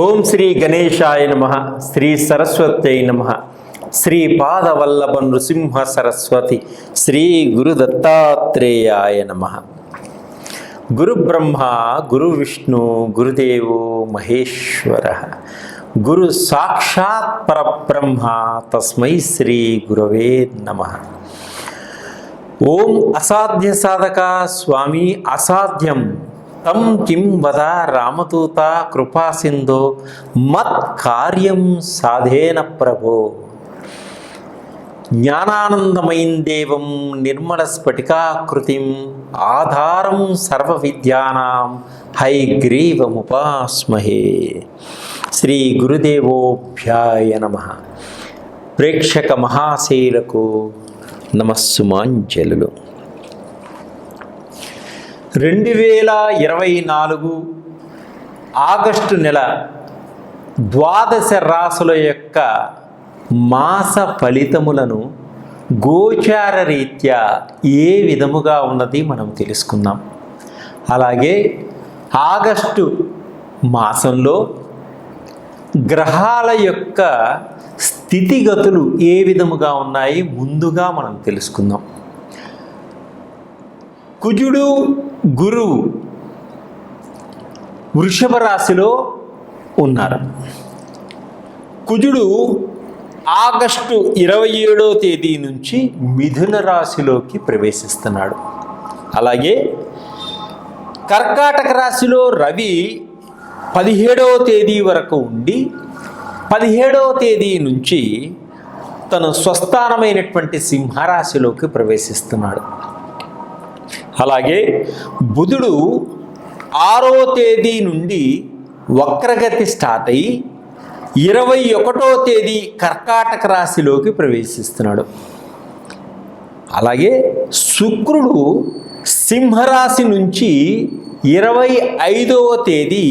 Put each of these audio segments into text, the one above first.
ఓం శ్రీ గణేశాయ నమ. శ్రీ సరస్వత్యై నమ. శ్రీ పాదవల్లభ నృసింహ సరస్వతి శ్రీ గురు దత్తాత్రేయాయ నమ. గురు బ్రహ్మ గురు విష్ణు గురుదేవో మహేశ్వర, గురు సాక్షాత్ పరబ్రహ్మ తస్మై శ్రీ గురవే నమ. ఓం అసాధ్య సాధక స్వామి అసాధ్యం తం కిం వద రామదూత కృపా సింధో మత్ కార్యం సాధేన ప్రభో. జ్ఞానానందమయం దేవం నిర్మల స్ఫటికాకృతిం ఆధారం సర్వ విద్యానాం హయగ్రీవముపాస్మహే. శ్రీ గురుదేవోభ్యాయ నమః. ప్రేక్షక మహాశైలకు నమస్సుమాంజలులు. 2024 ఆగస్టు నెల ద్వాదశ రాశుల యొక్క మాస ఫలితములను గోచార రీత్యా ఏ విధముగా ఉన్నది మనం తెలుసుకుందాం. అలాగే ఆగస్టు మాసంలో గ్రహాల యొక్క స్థితిగతులు ఏ విధముగా ఉన్నాయి ముందుగా మనం తెలుసుకుందాం. కుజుడు గురువు వృషభ రాశిలో ఉన్నారు. కుజుడు ఆగస్టు 27వ తేదీ నుంచి మిథున రాశిలోకి ప్రవేశిస్తున్నాడు. అలాగే కర్కాటక రాశిలో రవి 17వ తేదీ వరకు ఉండి 17వ తేదీ నుంచి తన స్వస్థానమైనటువంటి సింహరాశిలోకి ప్రవేశిస్తున్నాడు. అలాగే బుధుడు 6వ తేదీ నుండి వక్రగతి స్టార్ట్ అయ్యి 21వ తేదీ కర్కాటక రాశిలోకి ప్రవేశిస్తున్నాడు. అలాగే శుక్రుడు సింహరాశి నుంచి 25వ తేదీ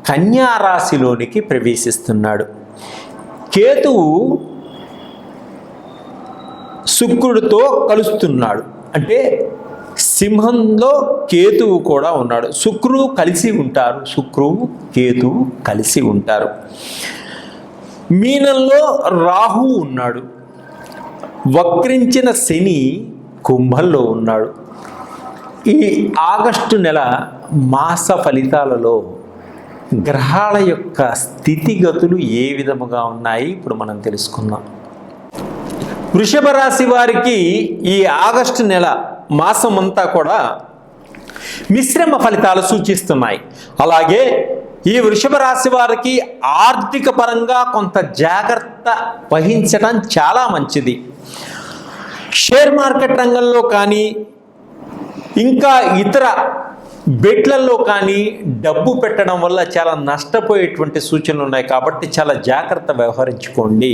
కన్యా రాశిలోనికి ప్రవేశిస్తున్నాడు. కేతువు శుక్రుడితో కలుస్తున్నాడు, అంటే సింహంలో కేతువు కూడా ఉన్నాడు. శుక్రువు కలిసి ఉంటారు, శుక్రువు కేతువు కలిసి ఉంటారు. మీనంలో రాహు ఉన్నాడు. వక్రించిన శని కుంభంలో ఉన్నాడు. ఈ ఆగస్టు నెల మాస ఫలితాలలో గ్రహాల యొక్క స్థితిగతులు ఏ విధముగా ఉన్నాయి ఇప్పుడు మనం తెలుసుకుందాం. వృషభ రాశి వారికి ఈ ఆగస్టు నెల మాసం అంతా కూడా మిశ్రమ ఫలితాలు సూచిస్తున్నాయి. అలాగే ఈ వృషభ రాశి వారికి ఆర్థిక పరంగా కొంత జాగ్రత్త వహించడం చాలా మంచిది. షేర్ మార్కెట్ రంగంలో కానీ ఇంకా ఇతర బెట్లలో కానీ డబ్బు పెట్టడం వల్ల చాలా నష్టపోయేటువంటి సూచనలు ఉన్నాయి. కాబట్టి చాలా జాగ్రత్త వ్యవహరించుకోండి.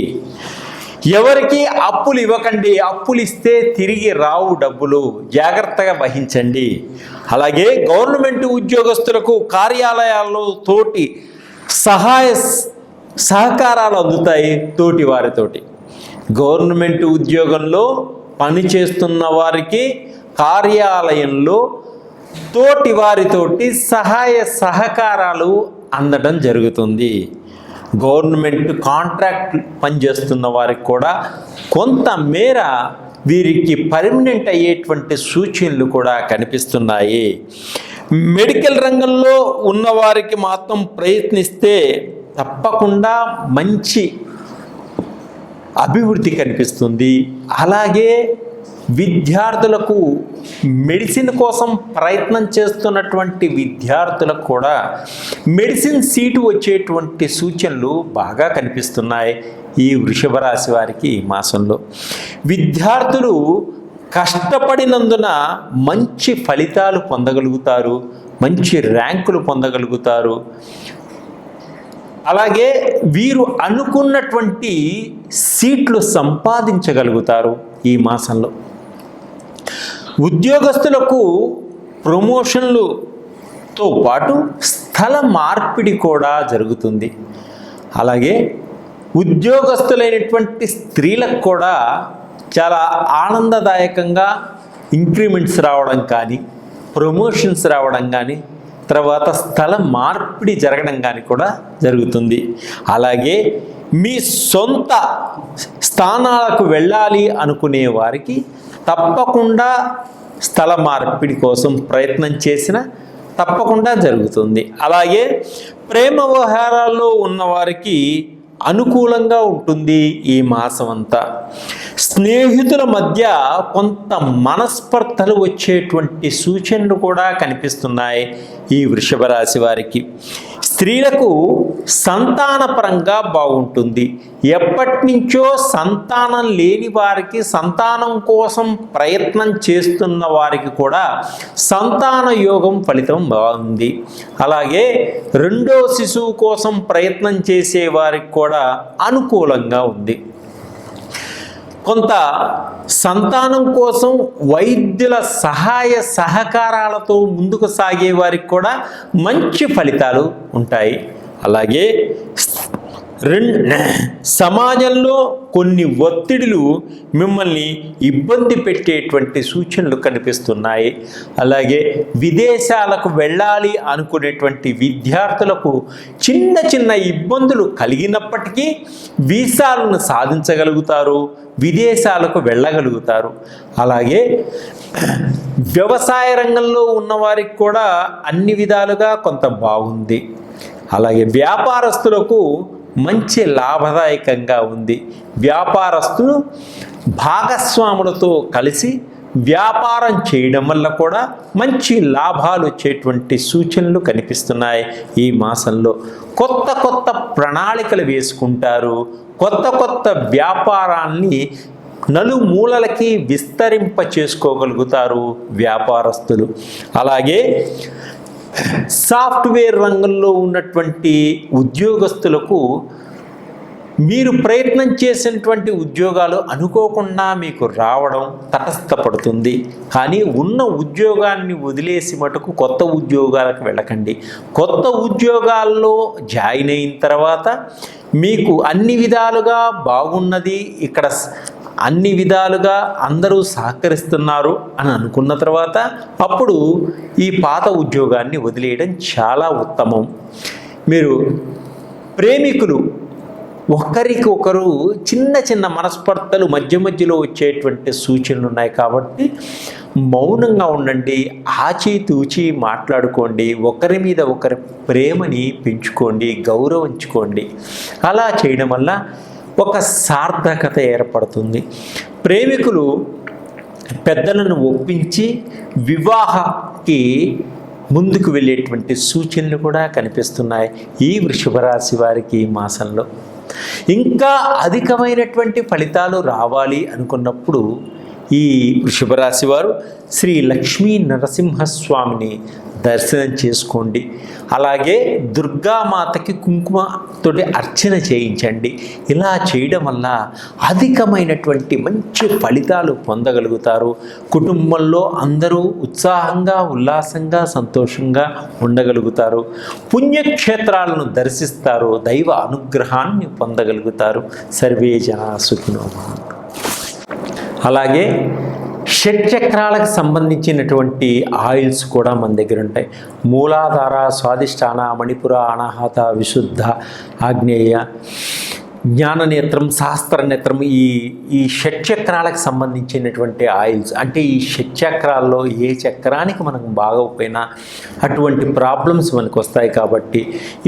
ఎవరికి అప్పులు ఇవ్వకండి. అప్పులు ఇస్తే తిరిగి రావు డబ్బులు, జాగ్రత్తగా వహించండి. అలాగే గవర్నమెంట్ ఉద్యోగస్తులకు కార్యాలయాల్లో తోటి సహకారాలు అందుతాయి తోటి వారితోటి. గవర్నమెంట్ ఉద్యోగంలో పనిచేస్తున్న వారికి కార్యాలయంలో తోటి వారితోటి సహకారాలు అందడం జరుగుతుంది. గవర్నమెంట్ కాంట్రాక్ట్ పనిచేస్తున్న వారికి కూడా కొంత మేర వీరికి పర్మనెంట్ అయ్యేటువంటి సూచనలు కూడా కనిపిస్తున్నాయి. మెడికల్ రంగంలో ఉన్నవారికి మాత్రం ప్రయత్నిస్తే తప్పకుండా మంచి అభివృద్ధి కనిపిస్తుంది. అలాగే విద్యార్థులకు మెడిసిన్ కోసం ప్రయత్నం చేస్తున్నటువంటి విద్యార్థులకు కూడా మెడిసిన్ సీటు వచ్చేటువంటి సూచనలు బాగా కనిపిస్తున్నాయి ఈ వృషభ రాశి వారికి ఈ మాసంలో. విద్యార్థులు కష్టపడినందున మంచి ఫలితాలు పొందగలుగుతారు, మంచి ర్యాంకులు పొందగలుగుతారు. అలాగే వీరు అనుకున్నటువంటి సీట్లు సంపాదించగలుగుతారు ఈ మాసంలో. ఉద్యోగస్తులకు ప్రమోషన్లతో పాటు స్థల మార్పిడి కూడా జరుగుతుంది. అలాగే ఉద్యోగస్తులైనటువంటి స్త్రీలకు కూడా చాలా ఆనందదాయకంగా ఇంక్రిమెంట్స్ రావడం కానీ ప్రమోషన్స్ రావడం కానీ తర్వాత స్థల మార్పిడి జరగడం కానీ కూడా జరుగుతుంది. అలాగే మీ సొంత స్థానాలకు వెళ్ళాలి అనుకునే వారికి తప్పకుండా స్థల మార్పిడి కోసం ప్రయత్నం చేసిన తప్పకుండా జరుగుతుంది. అలాగే ప్రేమ వ్యవహారాల్లో ఉన్నవారికి అనుకూలంగా ఉంటుంది ఈ మాసం అంతా. స్నేహితుల మధ్య కొంత మనస్పర్ధలు వచ్చేటువంటి సూచనలు కూడా కనిపిస్తున్నాయి ఈ వృషభ రాశి వారికి. స్త్రీలకు సంతానపరంగా బాగుంటుంది. ఎప్పటి నుంచో సంతానం లేని వారికి, సంతానం కోసం ప్రయత్నం చేస్తున్న వారికి కూడా సంతాన యోగం ఫలితం బాగుంది. అలాగే రెండో శిశువు కోసం ప్రయత్నం చేసే వారికి కూడా అనుకూలంగా ఉంది. కొంత సంతానం కోసం వైద్యుల సహాయ సహకారాలతో ముందుకు సాగే వారికి కూడా మంచి ఫలితాలు ఉంటాయి. అలాగే సమాజంలో కొన్ని ఒత్తిడులు మిమ్మల్ని ఇబ్బంది పెట్టేటువంటి సూచనలు కనిపిస్తున్నాయి. అలాగే విదేశాలకు వెళ్ళాలి అనుకునేటువంటి విద్యార్థులకు చిన్న చిన్న ఇబ్బందులు కలిగినప్పటికీ వీసాలను సాధించగలుగుతారు, విదేశాలకు వెళ్ళగలుగుతారు. అలాగే వ్యవసాయ రంగంలో ఉన్నవారికి కూడా అన్ని విధాలుగా కొంత బాగుంది. అలాగే వ్యాపారస్తులకు మంచి లాభదాయకంగా ఉంది. వ్యాపారస్తులు భాగస్వాములతో కలిసి వ్యాపారం చేయడం వల్ల కూడా మంచి లాభాలు వచ్చేటువంటి సూచనలు కనిపిస్తున్నాయి ఈ మాసంలో. కొత్త కొత్త ప్రణాళికలు వేసుకుంటారు. కొత్త కొత్త వ్యాపారాన్ని నలుమూలలకి విస్తరింప చేసుకోగలుగుతారు వ్యాపారస్తులు. అలాగే సాఫ్ట్వేర్ రంగంలో ఉన్నటువంటి ఉద్యోగస్తులకు మీరు ప్రయత్నం చేసినటువంటి ఉద్యోగాలు అనుకోకుండా మీకు రావడం తటస్థపడుతుంది. కానీ ఉన్న ఉద్యోగాన్ని వదిలేసి మటుకు కొత్త ఉద్యోగాలకు వెళ్ళకండి. కొత్త ఉద్యోగాల్లో జాయిన్ అయిన తర్వాత మీకు అన్ని విధాలుగా బాగున్నది, ఇక్కడ అన్ని విధాలుగా అందరూ సహకరిస్తున్నారు అని అనుకున్న తర్వాత అప్పుడు ఈ పాత ఉద్యోగాన్ని వదిలేయడం చాలా ఉత్తమం. మీరు ప్రేమికులు ఒకరికొకరు చిన్న చిన్న మనస్పర్ధలు మధ్య మధ్యలో వచ్చేటువంటి సూచనలు ఉన్నాయి కాబట్టి మౌనంగా ఉండండి, ఆచితూచి మాట్లాడుకోండి, ఒకరి మీద ఒకరి ప్రేమని పెంచుకోండి, గౌరవించుకోండి. అలా చేయడం వల్ల ఒక సార్థకత ఏర్పడుతుంది. ప్రేమికులు పెద్దలను ఒప్పించి వివాహకి ముందుకు వెళ్ళేటువంటి సూచనలు కూడా కనిపిస్తున్నాయి ఈ వృషభ రాశి వారికి ఈ మాసంలో. ఇంకా అధికమైనటువంటి ఫలితాలు రావాలి అనుకున్నప్పుడు ఈ వృషభ రాశి వారు శ్రీ లక్ష్మీ నరసింహస్వామిని దర్శనం చేసుకోండి. అలాగే దుర్గామాతకి కుంకుమతోటి అర్చన చేయించండి. ఇలా చేయడం వల్ల అధికమైనటువంటి మంచి ఫలితాలు పొందగలుగుతారు. కుటుంబంలో అందరూ ఉత్సాహంగా, ఉల్లాసంగా, సంతోషంగా ఉండగలుగుతారు. పుణ్యక్షేత్రాలను దర్శిస్తారు, దైవ అనుగ్రహాన్ని పొందగలుగుతారు. సర్వే జనా సుఖినో భవంతు. అలాగే షట్చక్రాలకు సంబంధించినటువంటి ఆయిల్స్ కూడా మన దగ్గర ఉంటాయి. మూలాధార, స్వాదిష్టాన, మణిపుర, అనాహత, విశుద్ధ, ఆగ్నేయ, జ్ఞాననేత్రం, సహస్రనేత్రం, ఈ షట్చక్రాలకు సంబంధించినటువంటి ఆయిల్స్. అంటే ఈ షట్చక్రాల్లో ఏ చక్రానికి మనకు బాగోకపోయినా అటువంటి ప్రాబ్లమ్స్ మనకు వస్తాయి. కాబట్టి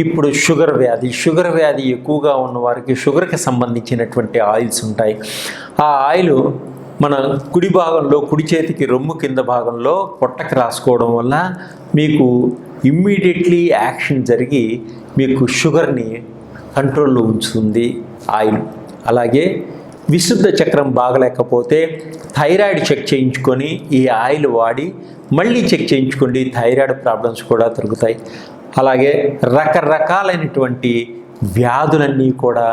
ఇప్పుడు షుగర్ వ్యాధి ఎక్కువగా ఉన్న వారికి షుగర్కి సంబంధించినటువంటి ఆయిల్స్ ఉంటాయి. ఆ ఆయిల్ మన కుడి భాగంలో, కుడి చేతికి రొమ్ము కింద భాగంలో పొట్టకి రాసుకోవడం వల్ల మీకు ఇమ్మీడియట్లీ యాక్షన్ జరిగి మీకు షుగర్ని కంట్రోల్లో ఉంచుతుంది ఆయిల్. అలాగే విశుద్ధ చక్రం బాగలేకపోతే థైరాయిడ్ చెక్ చేయించుకొని ఈ ఆయిల్ వాడి మళ్ళీ చెక్ చేయించుకోండి, థైరాయిడ్ ప్రాబ్లమ్స్ కూడా తగ్గుతాయి. అలాగే రకరకాలైనటువంటి వ్యాధులన్నీ కూడా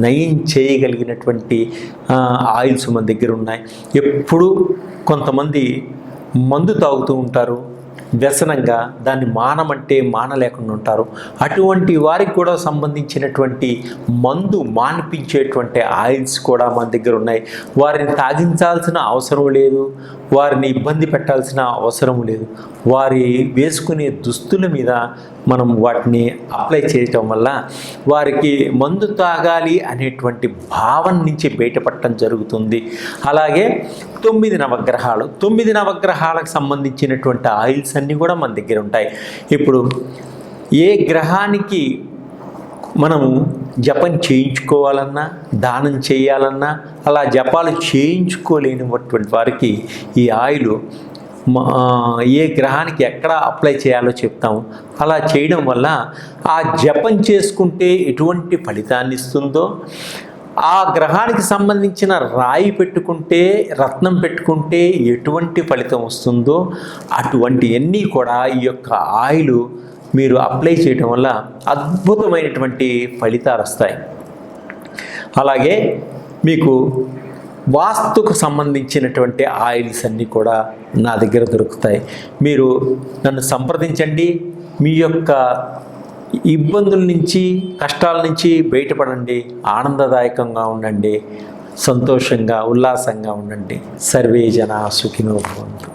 నయం చేయగలిగినటువంటి ఆయిల్స్ మన దగ్గర ఉన్నాయి. ఎప్పుడు కొంతమంది మందు తాగుతూ ఉంటారు, వ్యసనంగా దాన్ని మానమంటే మానలేకుండా ఉంటారు. అటువంటి వారికి కూడా సంబంధించినటువంటి మందు మాన్పించేటువంటి ఆయిల్స్ కూడా మన దగ్గర ఉన్నాయి. వారిని తాగించాల్సిన అవసరం లేదు, వారిని ఇబ్బంది పెట్టాల్సిన అవసరం లేదు. వారి వేసుకునే దుస్తుల మీద మనం వాటిని అప్లై చేయటం వల్ల వారికి మందు తాగాలి అనేటువంటి భావన నుంచి బయటపడటం జరుగుతుంది. అలాగే 9 నవగ్రహాలు, 9 నవగ్రహాలకు సంబంధించినటువంటి ఆయిల్స్ అన్నీ కూడా మన దగ్గర ఉంటాయి. ఇప్పుడు ఏ గ్రహానికి మనము జపం చేయించుకోవాలన్నా, దానం చేయాలన్నా, అలా జపాలు చేయించుకోలేనిటువంటి వారికి ఈ ఆయిల్ ఏ గ్రహానికి ఎక్కడ అప్లై చేయాలో చెప్తాము. అలా చేయడం వల్ల ఆ జపం చేసుకుంటే ఎటువంటి ఫలితాన్ని ఇస్తుందో, ఆ గ్రహానికి సంబంధించిన రాయి పెట్టుకుంటే, రత్నం పెట్టుకుంటే ఎటువంటి ఫలితం వస్తుందో అటువంటివన్నీ కూడా ఈ యొక్క ఆయిల్ మీరు అప్లై చేయడం వల్ల అద్భుతమైనటువంటి ఫలితాలు వస్తాయి. అలాగే మీకు వాస్తుకు సంబంధించినటువంటి ఆయిల్స్ అన్నీ కూడా నా దగ్గర దొరుకుతాయి. మీరు నన్ను సంప్రదించండి. మీ యొక్క ఇబ్బందుల నుంచి, కష్టాల నుంచి బయటపడండి. ఆనందదాయకంగా ఉండండి, సంతోషంగా, ఉల్లాసంగా ఉండండి. సర్వే జనా సుఖినో భవంతు.